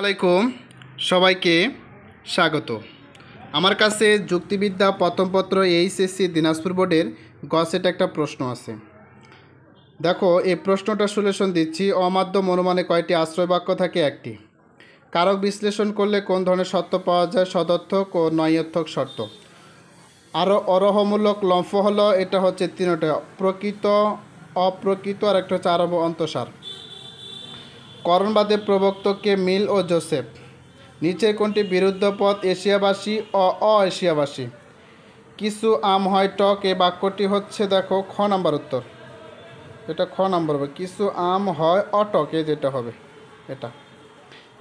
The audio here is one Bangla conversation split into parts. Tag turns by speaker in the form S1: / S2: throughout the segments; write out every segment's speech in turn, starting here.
S1: আলাইকুম সবাইকে স্বাগত। আমার কাছে যুক্তিবিদ্যা প্রথম পত্র এইচএসসি দিনাজপুর বোর্ডের গসেট একটা প্রশ্ন আছে। দেখো, এই প্রশ্নটা সলিউশন দিচ্ছি। অমাধ্যম অনুমানে কয়টি আশ্রয় বাক্য থাকে? একটি। কারক বিশ্লেষণ করলে কোন ধরনের শর্ত পাওয়া যায়? সদর্থক ও নৈর্থক শর্ত। আরও অরহমূলক লম্ফ হলো, এটা হচ্ছে তিনটা: প্রকৃত, অপ্রকৃত, আর একটা হচ্ছে আরব অন্তঃসার। করণবাদের প্রবক্তকে মিল ও জোসেফ। নিচের কোনটি বিরুদ্ধ পথ? এশিয়াবাসী ও অএশিয়াবাসী। কিছু আম হয় টক, এই বাক্যটি হচ্ছে, দেখো, খ নাম্বার উত্তর। এটা খ নাম্বার হবে। কিছু আম হয় অটক, এ যেটা হবে এটা।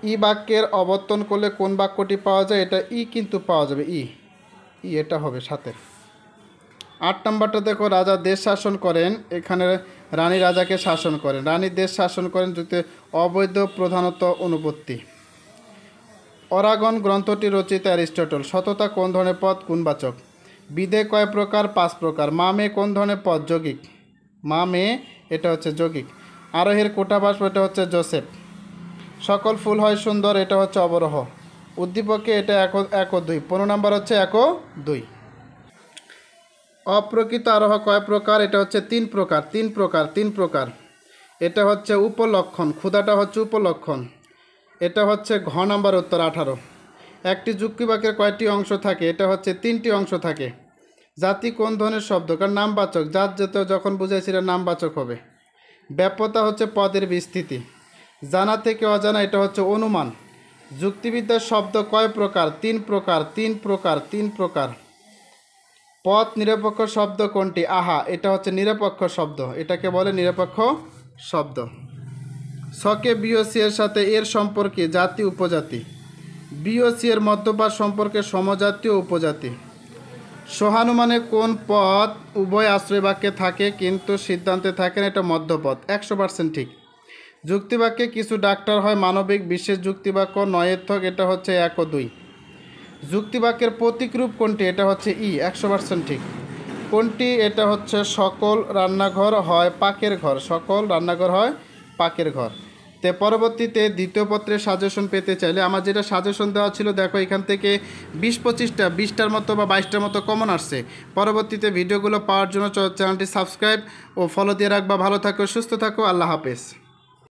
S1: ই বাক্যের অবর্তন করলে কোন বাক্যটি পাওয়া যায়? এটা ই কিন্তু পাওয়া যাবে, ই এটা হবে সাথে। 8 নাম্বারটা দেখো, রাজা দেশ শাসন করেন, এখানে রানী রাজাকে শাসন করেন। রানী দেশ শাসন করেন যদি অবৈধ প্রধানত অনুপত্তি। অরাগন গ্রন্থটি রচিত অ্যারিস্টটল। সততা কোন ধরনের পদ? গুণবাচক। বিদে কয় প্রকার? 5 প্রকার। মা-মে কোন ধরনের পদ? যৌগিক। মা-মে এটা হচ্ছে যৌগিক। আরোহের কোটাবাস এটা হচ্ছে জোসেফ। সকল ফুল হয় সুন্দর, এটা হচ্ছে অবরোহ। উদ্দীপকে এটা এক ও 2। 15 নাম্বার হচ্ছে 1 ও 2। অপ্রকৃত আরোহ কয় প্রকার? এটা হচ্ছে 3 প্রকার। 3 প্রকার। এটা হচ্ছে উপলক্ষণ। ক্ষুধাটা হচ্ছে উপলক্ষণ। এটা হচ্ছে ঘ নাম্বার উত্তর 18। একটি যুক্তিবাক্যের কয়টি অংশ থাকে? এটা হচ্ছে 3টি অংশ থাকে। জাতি কোন ধরনের শব্দ? কারণ নামবাচক। জাত যেতে যখন বুঝাইছি এটা নামবাচক হবে। ব্যাপ্যতা হচ্ছে পদের বিস্তৃতি। জানা থেকে অজানা, এটা হচ্ছে অনুমান। যুক্তিবিদ্যার শব্দ কয় প্রকার? 3 প্রকার। পথ নিরপেক্ষ শব্দ কোনটি? আহা, এটা হচ্ছে নিরপেক্ষ শব্দ। এটাকে বলে নিরপেক্ষ শব্দ। ছকে বিওসি এর সাথে এর সম্পর্কে জাতি উপজাতি। বিওসি এর মধ্যপাঠ সম্পর্কে সমজাতি ও উপজাতি। সহানুমানে কোন পদ উভয় আশ্রয় বাক্যে থাকে কিন্তু সিদ্ধান্তে থাকে না? এটা মধ্যপদ। 100% ঠিক। যুক্তিবাক্যে কিছু ডাক্তার হয় মানবিক। বিশেষ যুক্তিবাক্য নৈর্থক, এটা হচ্ছে 1 ও 2। যুক্তিবাক্যের প্রতীকরূপ কোনটি? এটা হচ্ছে ই। 100% ঠিক। কোনটি? এটা হচ্ছে সকল রান্নাঘর হয় পাকের ঘর। সকল রান্নাঘর হয় পাকের ঘর। পরবর্তীতে দ্বিতীয় পত্রের সাজেশন পেতে চাইলে আমার যেটা সাজেশন দেওয়া ছিল, দেখো এখান থেকে 20-25টার মতো বা 22টার মতো কমন আসছে। পরবর্তীতে ভিডিওগুলো পাওয়ার জন্য চ্যানেলটি সাবস্ক্রাইব ও ফলো দিয়ে রাখবা। ভালো থাকো, সুস্থ থাকো, আল্লাহ হাফেজ।